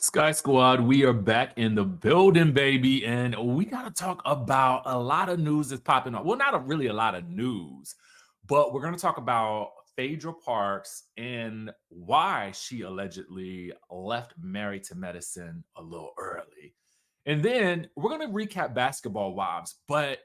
Sky Squad, we are back in the building, baby, and we got to talk about a lot of news that's popping up. Well, not really a lot of news, but we're going to talk about Phaedra Parks and why she allegedly left Married to Medicine a little early. And then we're going to recap Basketball Wives, but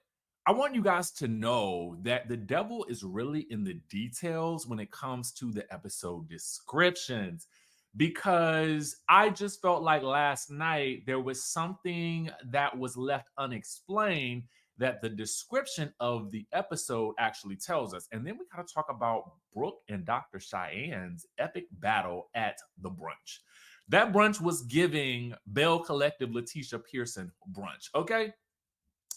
I want you guys to know that the devil is really in the details when it comes to the episode descriptions because I just felt like last night there was something that was left unexplained that the description of the episode actually tells us. And then we got to talk about Brooke and Dr. Cheyenne's epic battle at the brunch. That brunch was giving Bell Collective Letitia Pearson brunch. Okay.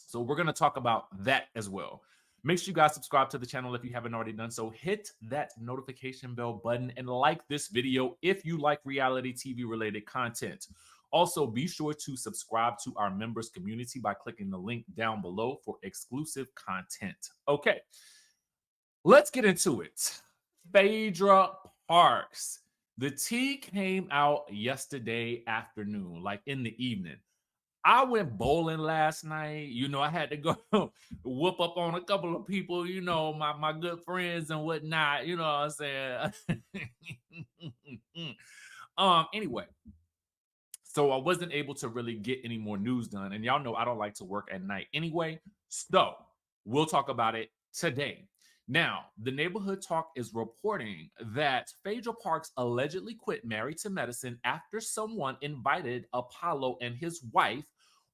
So we're going to talk about that as well. Make sure you guys subscribe to the channel if you haven't already done so. Hit that notification bell button and like this video if you like reality TV related content. Also, be sure to subscribe to our members community by clicking the link down below for exclusive content. Okay, let's get into it. Phaedra Parks. The tea came out yesterday afternoon, like in the evening. I went bowling last night. You know, I had to go whoop up on a couple of people, you know, my good friends and whatnot. You know what I'm saying? Anyway, so I wasn't able to really get any more news done. And y'all know I don't like to work at night anyway. So we'll talk about it today. Now, the Neighborhood Talk is reporting that Phaedra Parks allegedly quit Married to Medicine after someone invited Apollo and his wife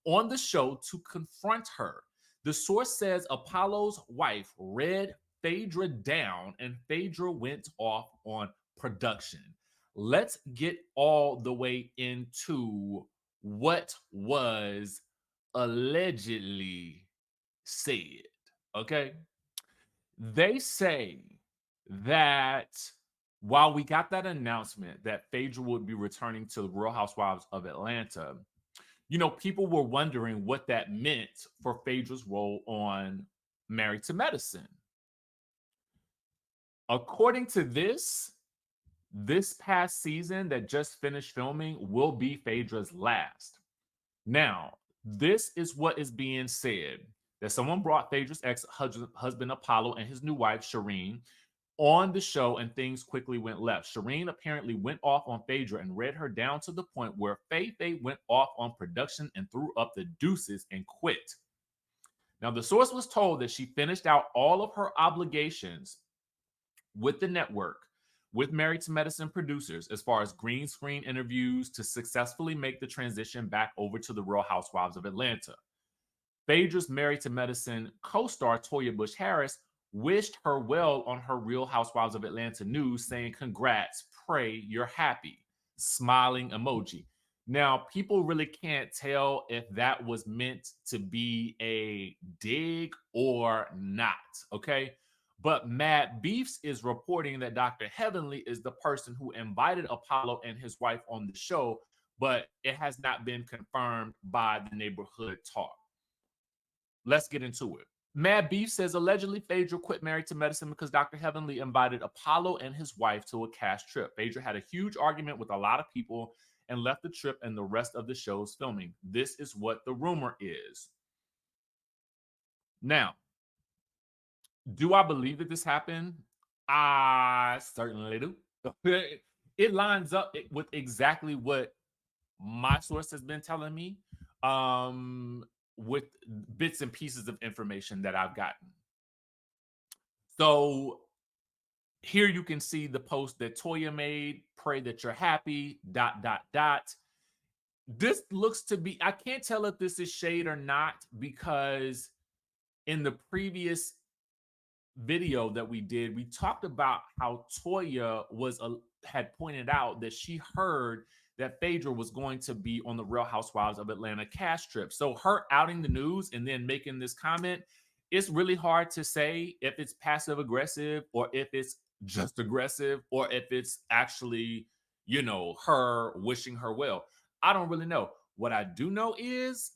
on the show to confront her. The source says Apollo's wife read Phaedra down and Phaedra went off on production. Let's get all the way into what was allegedly said, okay? They say that while we got that announcement that Phaedra would be returning to the Real Housewives of Atlanta, you know, people were wondering what that meant for Phaedra's role on Married to Medicine. According to this past season that just finished filming will be Phaedra's last. Now, this is what is being said. That someone brought Phaedra's ex-husband Apollo and his new wife Shireen on the show and things quickly went left. Shireen apparently went off on Phaedra and read her down to the point where Faye went off on production and threw up the deuces and quit. Now, the source was told that she finished out all of her obligations with the network, with Married to Medicine producers, as far as green screen interviews to successfully make the transition back over to the Real Housewives of Atlanta. Phaedra's Married to Medicine co-star Toya Bush Harris wished her well on her Real Housewives of Atlanta news, saying, "Congrats, pray you're happy," smiling emoji. Now, people really can't tell if that was meant to be a dig or not, okay? But Mad Beefs is reporting that Dr. Heavenly is the person who invited Apollo and his wife on the show, but it has not been confirmed by the Neighborhood Talk. Let's get into it. Mad Beef says allegedly Phaedra quit Married to Medicine because Dr. Heavenly invited Apollo and his wife to a cash trip. Phaedra had a huge argument with a lot of people and left the trip and the rest of the show's filming. This is what the rumor is. Now, do I believe that this happened? I certainly do. It lines up with exactly what my source has been telling me. With bits and pieces of information that I've gotten. So here you can see the post that Toya made, "Pray that you're happy, ... This looks to be, I can't tell if this is shade or not, because in the previous video that we did, we talked about how Toya had pointed out that she heard that Phaedra was going to be on the Real Housewives of Atlanta cash trip. So her outing the news and then making this comment, it's really hard to say if it's passive aggressive or if it's just aggressive or if it's actually, you know, her wishing her well. I don't really know. What I do know is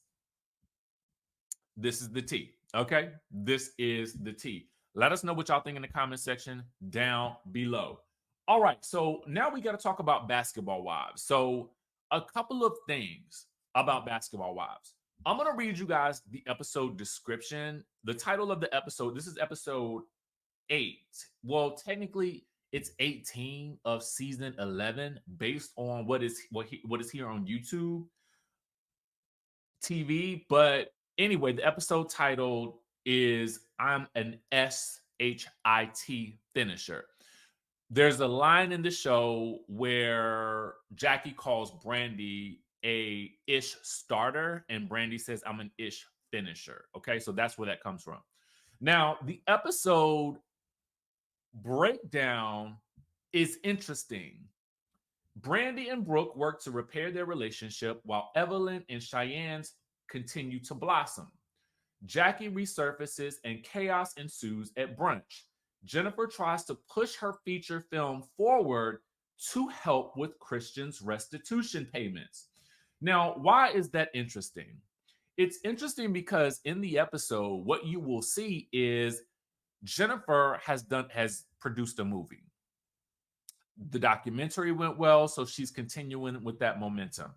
this is the tea. Okay, this is the tea. Let us know what y'all think in the comment section down below. All right, so now we got to talk about Basketball Wives. So a couple of things about Basketball Wives. I'm going to read you guys the episode description. The title of the episode, this is episode 8. Well, technically, it's 18 of season 11 based on what is here on YouTube TV. But anyway, the episode title is "I'm an SHIT finisher." There's a line in the show where Jackie calls Brandy a ish starter, and Brandy says, "I'm an ish finisher." Okay, so that's where that comes from. Now, the episode breakdown is interesting. Brandy and Brooke work to repair their relationship while Evelyn and Cheyenne's continue to blossom. Jackie resurfaces and chaos ensues at brunch. Jennifer tries to push her feature film forward to help with Christian's restitution payments. Now, why is that interesting? It's interesting because in the episode, what you will see is Jennifer has produced a movie. The documentary went well, so she's continuing with that momentum.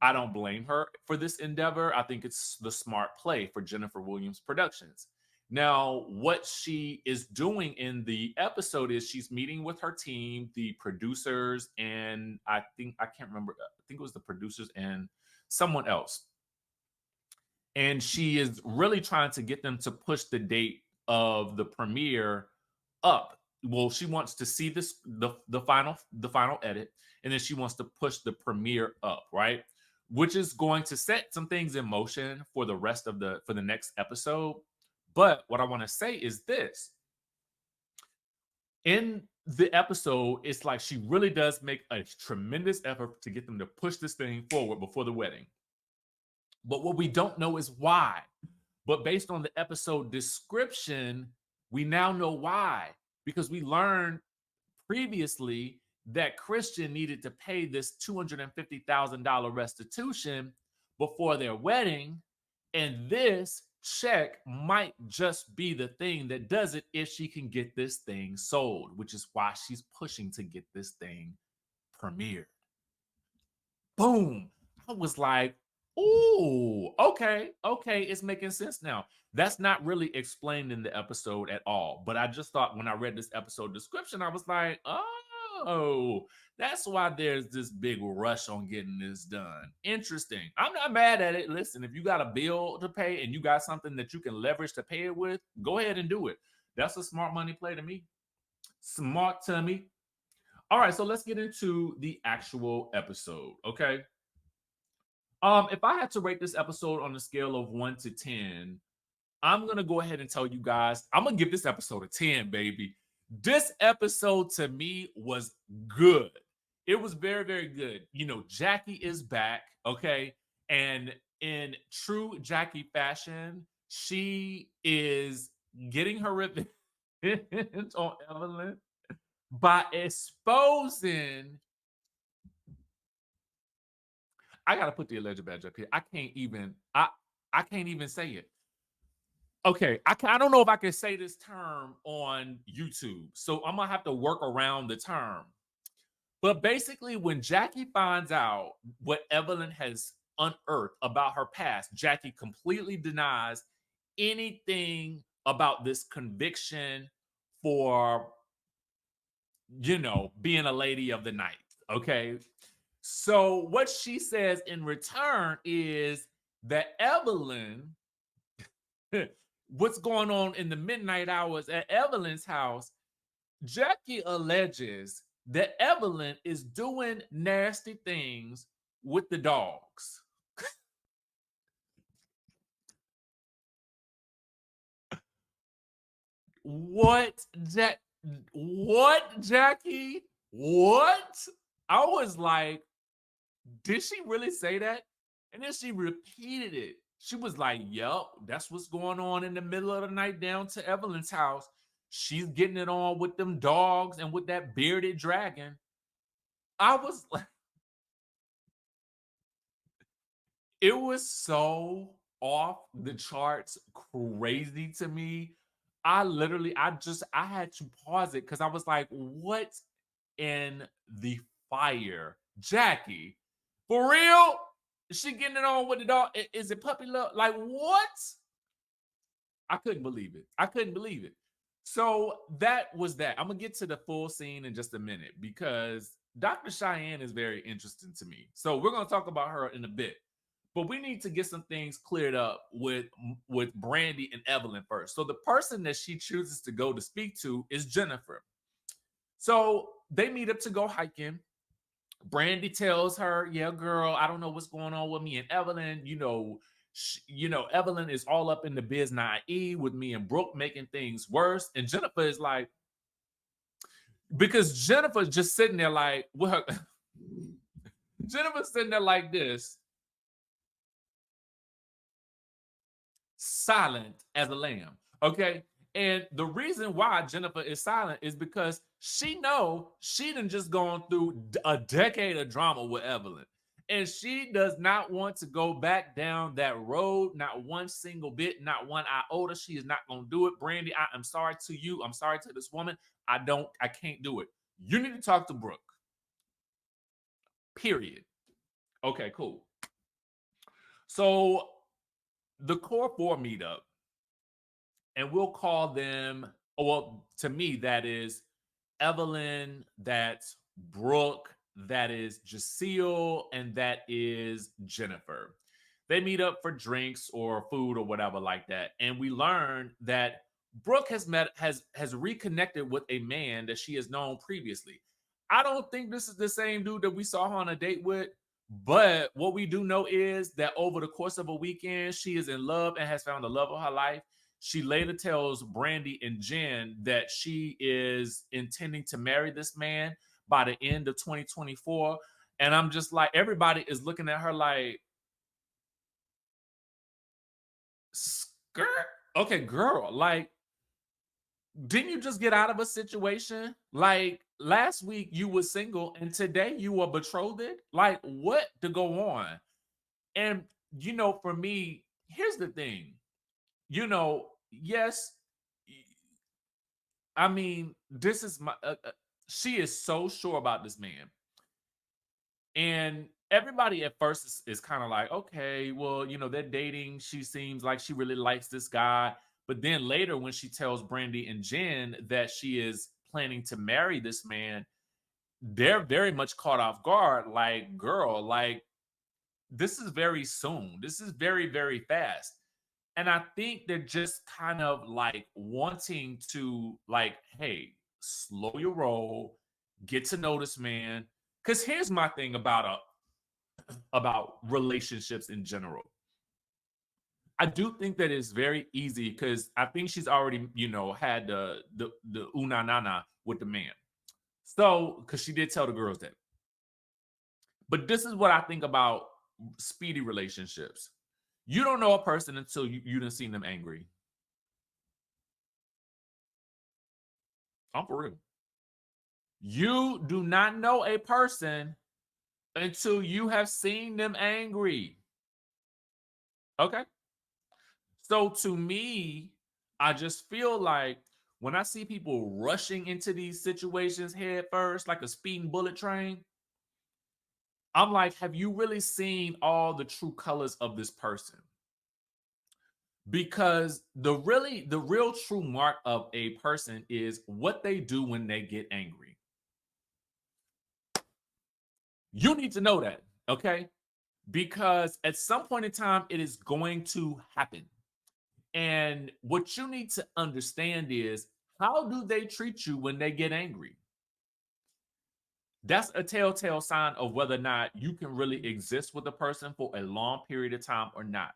I don't blame her for this endeavor. I think it's the smart play for Jennifer Williams Productions. Now, what she is doing in the episode is she's meeting with her team, the producers, and I can't remember. I think it was the producers and someone else. And she is really trying to get them to push the date of the premiere up. Well, she wants to see the final edit, and then she wants to push the premiere up, right? Which is going to set some things in motion for the rest of the next episode. But what I want to say is this. In the episode, it's like she really does make a tremendous effort to get them to push this thing forward before the wedding. But what we don't know is why. But based on the episode description, we now know why. Because we learned previously that Christian needed to pay this $250,000 restitution before their wedding. And this check might just be the thing that does it if she can get this thing sold, which is why she's pushing to get this thing premiered. Boom. I was like, ooh, okay, it's making sense now. That's not really explained in the episode at all. But I just thought when I read this episode description, I was like, oh, that's why there's this big rush on getting this done. Interesting. I'm not mad at it. Listen, if you got a bill to pay and you got something that you can leverage to pay it with, go ahead and do it. That's a smart money play to me. Smart to me. All right, so let's get into the actual episode, okay? If I had to rate this episode on a scale of 1 to 10, I'm going to go ahead and tell you guys, I'm going to give this episode a 10, baby. This episode to me was good. It was very, very good. You know, Jackie is back, okay? And in true Jackie fashion, she is getting her revenge on Evelyn by exposing. I gotta put the alleged badge up here. I can't even say it. Okay, I don't know if I can say this term on YouTube, so I'm gonna have to work around the term. But basically, when Jackie finds out what Evelyn has unearthed about her past, Jackie completely denies anything about this conviction for, you know, being a lady of the night. Okay. So what she says in return is that Evelyn, what's going on in the midnight hours at Evelyn's house, Jackie alleges that Evelyn is doing nasty things with the dogs. What, Jackie? What? I was like, did she really say that? And then she repeated it. She was like, yep, that's what's going on in the middle of the night down to Evelyn's house. She's getting it on with them dogs and with that bearded dragon. I was like, it was so off the charts crazy to me. I had to pause it because I was like, what in the fire? Jackie, For real? Is she getting it on with the dog? Is it puppy love? Like what? I couldn't believe it. I couldn't believe it. So that was that. I'm gonna get to the full scene in just a minute because Dr. Cheyenne is very interesting to me. So we're gonna talk about her in a bit. But we need to get some things cleared up with Brandy and Evelyn first. So the person that she chooses to go to speak to is Jennifer. So they meet up to go hiking. Brandy tells her, "Yeah, girl, I don't know what's going on with me and Evelyn. Evelyn is all up in the biz naive with me and Brooke making things worse." And Jennifer is like, because Jennifer's just sitting there like, well, Jennifer's sitting there like this, silent as a lamb. Okay. And the reason why Jennifer is silent is because she know she done just gone through a decade of drama with Evelyn. And she does not want to go back down that road, not one single bit, not one iota. She is not going to do it. Brandy, I am sorry to you. I'm sorry to this woman. I can't do it. You need to talk to Brooke. Period. Okay, cool. So the core four meetup, and we'll call them, well, to me, that is Evelyn, that's Brooke, that is Jaceel, and that is Jennifer. They meet up for drinks or food or whatever like that. And we learn that Brooke has reconnected with a man that she has known previously. I don't think this is the same dude that we saw her on a date with, but what we do know is that over the course of a weekend, she is in love and has found the love of her life. She later tells Brandy and Jen that she is intending to marry this man by the end of 2024. And I'm just like, everybody is looking at her like, skirt? Okay, girl, like, didn't you just get out of a situation? Like, last week you were single and today you were betrothed? Like, what to go on? And, for me, here's the thing. Yes, I mean, this is my. She is so sure about this man, and everybody at first is kind of like, okay, well, they're dating. She seems like she really likes this guy, but then later, when she tells Brandy and Jen that she is planning to marry this man, they're very much caught off guard. Like, girl, like this is very soon. This is very, very fast. And I think they're just kind of like wanting to, like, hey, slow your roll, get to know this man. Because here's my thing about relationships in general. I do think that it's very easy because I think she's already, had the una nana with the man. So, because she did tell the girls that. But this is what I think about speedy relationships. You don't know a person until you done seen them angry. I'm for real. You do not know a person until you have seen them angry. Okay. So to me, I just feel like when I see people rushing into these situations head first, like a speeding bullet train, I'm like, have you really seen all the true colors of this person? Because the real true mark of a person is what they do when they get angry. You need to know that, okay? Because at some point in time, it is going to happen. And what you need to understand is, how do they treat you when they get angry? That's a telltale sign of whether or not you can really exist with a person for a long period of time or not.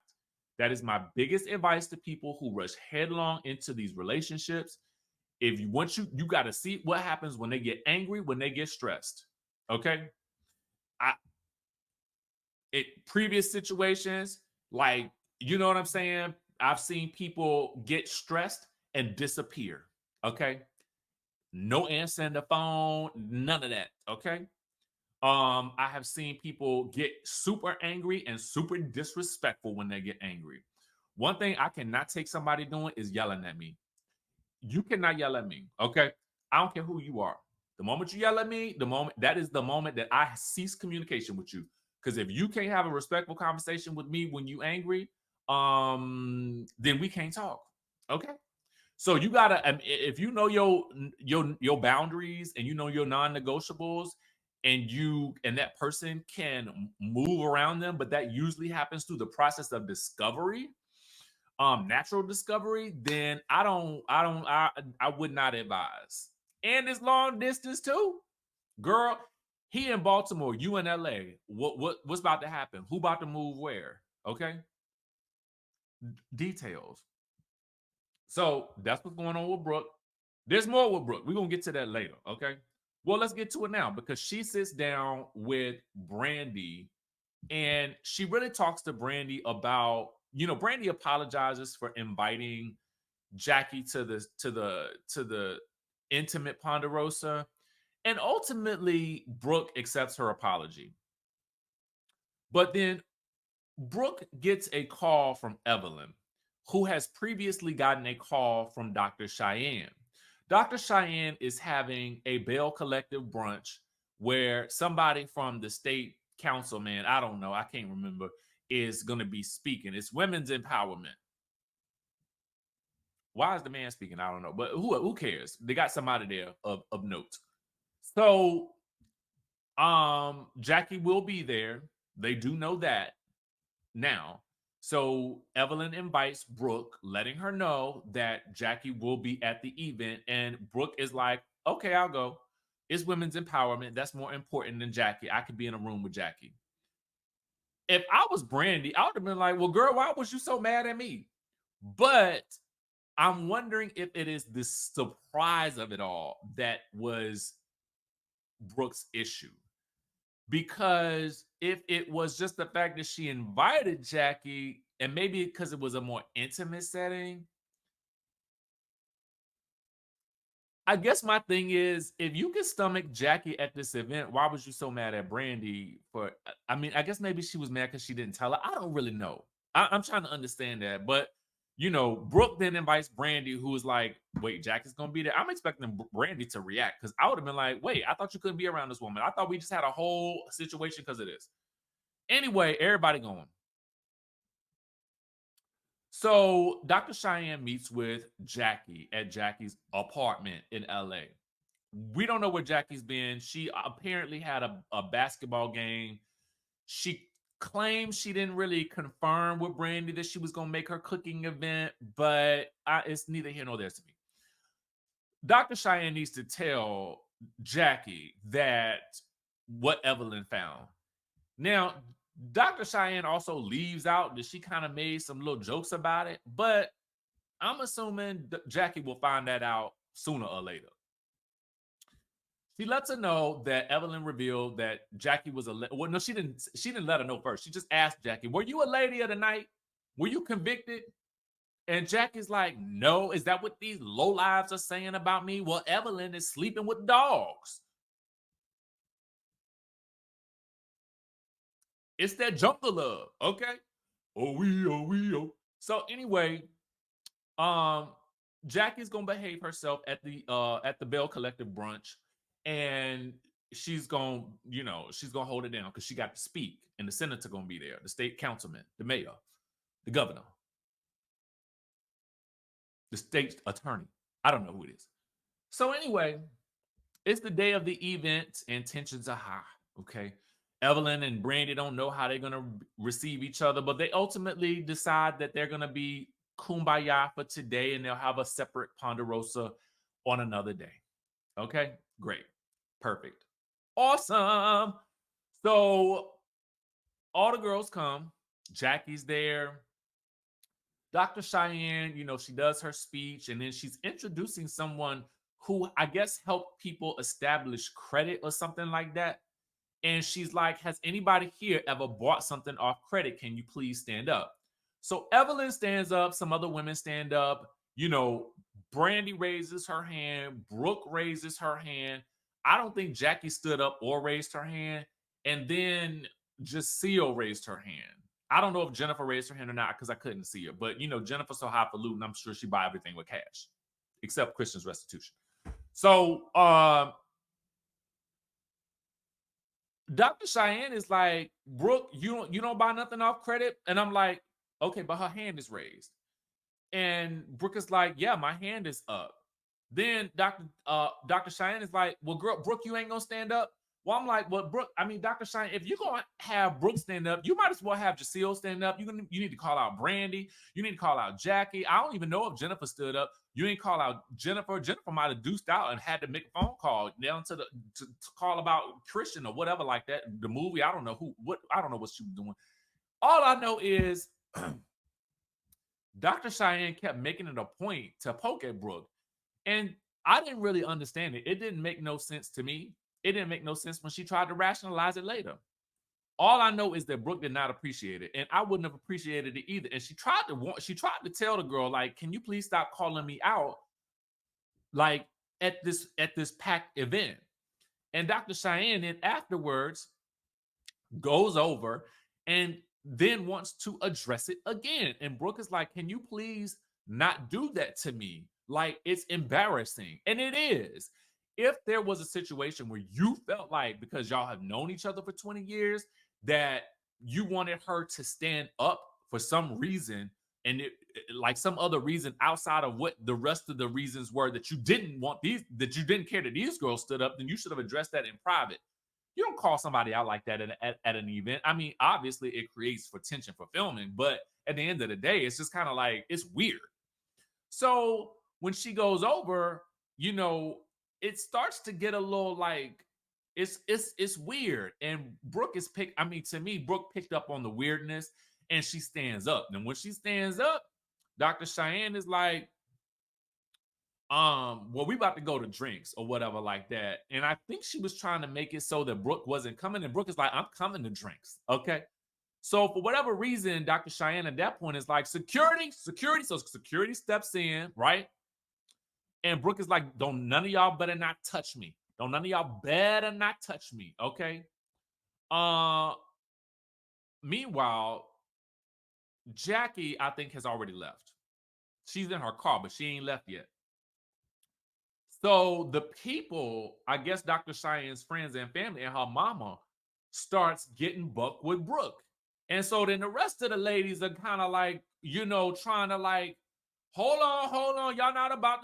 That is my biggest advice to people who rush headlong into these relationships. If you want, you got to see what happens when they get angry, when they get stressed. Okay. I Previous situations, like, you know what I'm saying? I've seen people get stressed and disappear. Okay. No answering the phone, none of that. Okay. I have seen people get super angry and super disrespectful when they get angry. One thing I cannot take somebody doing is yelling at me. You cannot yell at me. Okay. I don't care who you are. The moment you yell at me, the moment that is the moment that I cease communication with you. Because if you can't have a respectful conversation with me when you angry, then we can't talk. Okay. So you gotta, if you know your boundaries and you know your non-negotiables, and that person can move around them, but that usually happens through the process of discovery, natural discovery, then I would not advise. And it's long distance too, girl. He in Baltimore, you in LA. What's about to happen? Who about to move where? Okay, details. So that's what's going on with Brooke. There's more with Brooke. We're gonna get to that later. Okay. Well, let's get to it now because she sits down with Brandy and she really talks to Brandy about, Brandy apologizes for inviting Jackie to the intimate Ponderosa, and ultimately Brooke accepts her apology. But then Brooke gets a call from Evelyn, who has previously gotten a call from Dr. Cheyenne. Dr. Cheyenne is having a bail collective brunch where somebody from the state council, man, I don't know, I can't remember, is going to be speaking. It's women's empowerment. Why is the man speaking? I don't know, but who cares? They got somebody there of note. So Jackie will be there. They do know that now. So Evelyn invites Brooke, letting her know that Jackie will be at the event. And Brooke is like, okay, I'll go. It's women's empowerment. That's more important than Jackie. I could be in a room with Jackie. If I was Brandy, I would have been like, well, girl, why was you so mad at me? But I'm wondering if it is the surprise of it all that was Brooke's issue. Because if it was just the fact that she invited Jackie, and maybe because it was a more intimate setting, I guess my thing is, if you can stomach Jackie at this event, why was you so mad at Brandy for? I mean, I guess maybe she was mad because she didn't tell her. I don't really know. I'm trying to understand that, but Brooke then invites Brandy, who is like, "Wait, Jackie's gonna be there." I'm expecting Brandy to react because I would have been like, "Wait, I thought you couldn't be around this woman. I thought we just had a whole situation because of this." Anyway, everybody going. So Dr. Cheyenne meets with Jackie at Jackie's apartment in LA. We don't know where Jackie's been. She apparently had a basketball game. She claims she didn't really confirm with Brandy that she was going to make her cooking event, but it's neither here nor there to me. Dr. Cheyenne needs to tell Jackie that what Evelyn found. Now, Dr. Cheyenne also leaves out that she kind of made some little jokes about it, but I'm assuming Jackie will find that out sooner or later. She lets her know that Evelyn revealed that Jackie was well, no, she didn't let her know first. She just asked Jackie, "Were you a lady of the night? Were you convicted?" And Jackie's like, "No." "Is that what these lowlives are saying about me?" "Well, Evelyn is sleeping with dogs." It's that jungle love, okay? Oh. So anyway, Jackie's gonna behave herself at the Bell Collective brunch, and she's gonna hold it down because she got to speak, and the senator gonna be there, the state councilman, the mayor, the governor, the state attorney. I don't know who it is. So anyway, it's the day of the event, and tensions are high. Okay. Evelyn and Brandy don't know how they're going to receive each other, but they ultimately decide that they're going to be kumbaya for today, and they'll have a separate Ponderosa on another day. Okay, great. Perfect. Awesome. So all the girls come. Jackie's there. Dr. Cheyenne, she does her speech, and then she's introducing someone who I guess helped people establish credit or something like that. And she's like, "Has anybody here ever bought something off credit? Can you please stand up?" So Evelyn stands up. Some other women stand up. Brandy raises her hand. Brooke raises her hand. I don't think Jackie stood up or raised her hand. And then Jacelle raised her hand. I don't know if Jennifer raised her hand or not because I couldn't see her. But, Jennifer's so highfalutin, I'm sure she buy everything with cash, except Christian's restitution. So Dr. Cheyenne is like, Brooke, you don't buy nothing off credit. And I'm like, okay, but her hand is raised. And Brooke is like, yeah, my hand is up. Then Dr. Cheyenne is like, well, girl, Brooke, you ain't gonna stand up. Well, I'm like, well, Brooke, I mean, Dr. Cheyenne, if you're gonna have Brooke stand up, you might as well have Jaceel stand up. You need to call out Brandy. You need to call out Jackie. I don't even know if Jennifer stood up. You ain't call out Jennifer. Jennifer might have deuced out and had to make a phone call down to call about Christian or whatever like that. The movie, I don't know I don't know what she was doing. All I know is Dr. Cheyenne kept making it a point to poke at Brooke. And I didn't really understand it. It didn't make no sense to me. It didn't make no sense when she tried to rationalize it later. All I know is that Brooke did not appreciate it, and I wouldn't have appreciated it either. And she tried to tell the girl, like, can you please stop calling me out, like at this packed event? And Dr. Cheyenne then afterwards goes over and then wants to address it again. And Brooke is like, can you please not do that to me? Like, it's embarrassing. And it is. If there was a situation where you felt like, because y'all have known each other for 20 years, that you wanted her to stand up for some reason, and like some other reason outside of what the rest of the reasons were that you didn't care that these girls stood up, then you should have addressed that in private. You don't call somebody out like that at an event. I mean, obviously it creates for tension for filming, but at the end of the day, it's just kind of like, it's weird. So when she goes over, it starts to get a little like, it's weird. And Brooke to me, Brooke picked up on the weirdness and she stands up. And when she stands up, Dr. Cheyenne is like, well, we about to go to drinks or whatever like that. And I think she was trying to make it so that Brooke wasn't coming. And Brooke is like, I'm coming to drinks. Okay. So for whatever reason, Dr. Cheyenne at that point is like, security. So security steps in, right? And Brooke is like, none of y'all better not touch me. None of y'all better not touch me. Okay. Meanwhile, Jackie, I think, has already left. She's in her car, but she ain't left yet. So the people, I guess Dr. Cheyenne's friends and family and her mama, starts getting buck with Brooke. And so then the rest of the ladies are kind of like, trying to like, hold on, y'all not about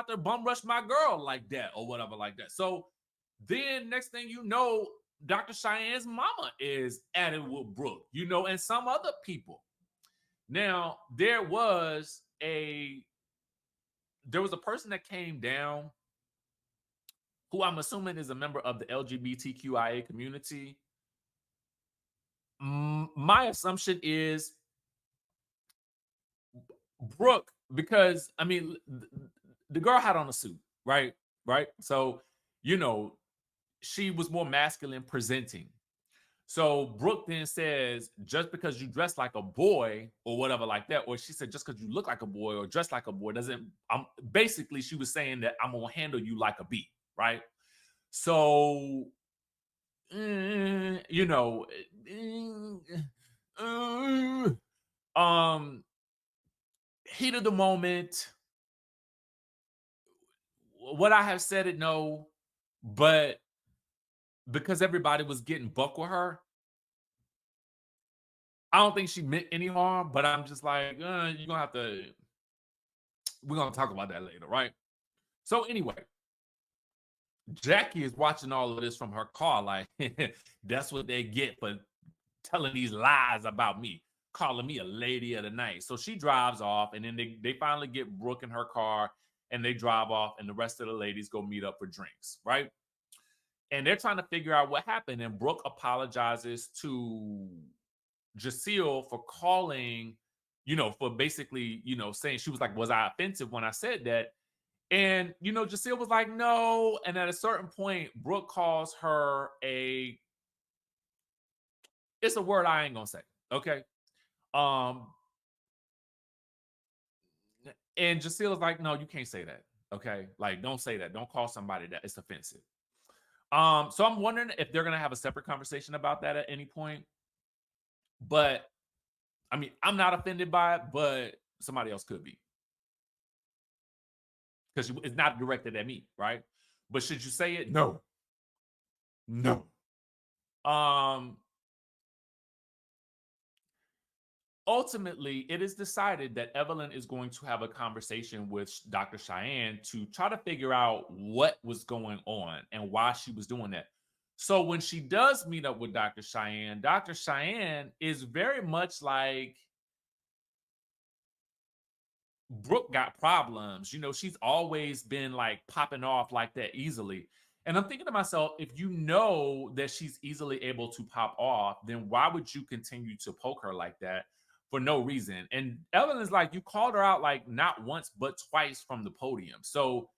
to bum rush my girl like that or whatever like that. So then next thing you know, Dr. Cheyenne's mama is at it with Brooke, and some other people. Now, there was a person that came down who I'm assuming is a member of the LGBTQIA community. My assumption is Brooke, because I mean, the girl had on a suit, right? Right. So, she was more masculine presenting. So Brooke then says, just because you dress like a boy or whatever like that, or she said, just because you look like a boy or dress like a boy basically she was saying that I'm going to handle you like a bee, right? So, heat of the moment, would I have said it? No, but because everybody was getting buck with her, I don't think she meant any harm, but I'm just like, we're going to talk about that later, right? So anyway, Jackie is watching all of this from her car, like, that's what they get for telling these lies about me, calling me a lady of the night. So she drives off, and then they finally get Brooke in her car, and they drive off, and the rest of the ladies go meet up for drinks, right? And they're trying to figure out what happened, and Brooke apologizes to Jaceel for calling, for basically, saying, she was like, was I offensive when I said that? And, Jaceel was like, no. And at a certain point, Brooke calls her it's a word I ain't gonna say. Okay. And Jaceel is like, no, you can't say that. Okay. Like, don't say that. Don't call somebody that. It's offensive. So I'm wondering if they're gonna have a separate conversation about that at any point. But I mean, I'm not offended by it, but somebody else could be. Because it's not directed at me, right? But should you say it? No. No. Ultimately, it is decided that Evelyn is going to have a conversation with Dr. Cheyenne to try to figure out what was going on and why she was doing that. So when she does meet up with Dr. Cheyenne is very much like, Brooke got problems. You know, she's always been like popping off like that easily. And I'm thinking to myself, if you know that she's easily able to pop off, then why would you continue to poke her like that for no reason? And Ellen is like, you called her out like not once, but twice from the podium. So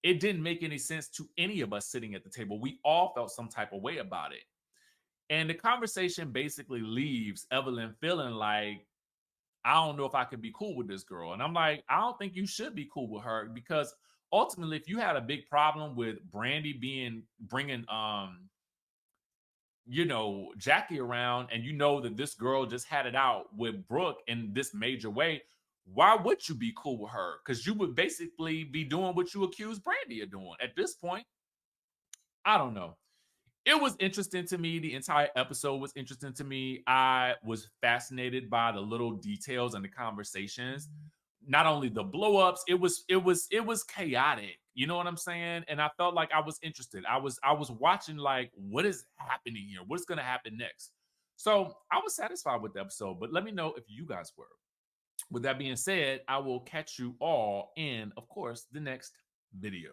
it didn't make any sense to any of us sitting at the table. We all felt some type of way about it. And the conversation basically leaves Evelyn feeling like, I don't know if I could be cool with this girl. And I'm like, I don't think you should be cool with her, because ultimately, if you had a big problem with Brandy bringing Jackie around, and you know that this girl just had it out with Brooke in this major way, why would you be cool with her? Because you would basically be doing what you accuse Brandy of doing at this point. I don't know. It was interesting to me. The entire episode was interesting to me. I was fascinated by the little details and the conversations. Not only the blow-ups, it was chaotic. You know what I'm saying? And I felt like I was interested. I was watching like, what is happening here? What's gonna happen next? So I was satisfied with the episode, but let me know if you guys were. With that being said, I will catch you all in, of course, the next video.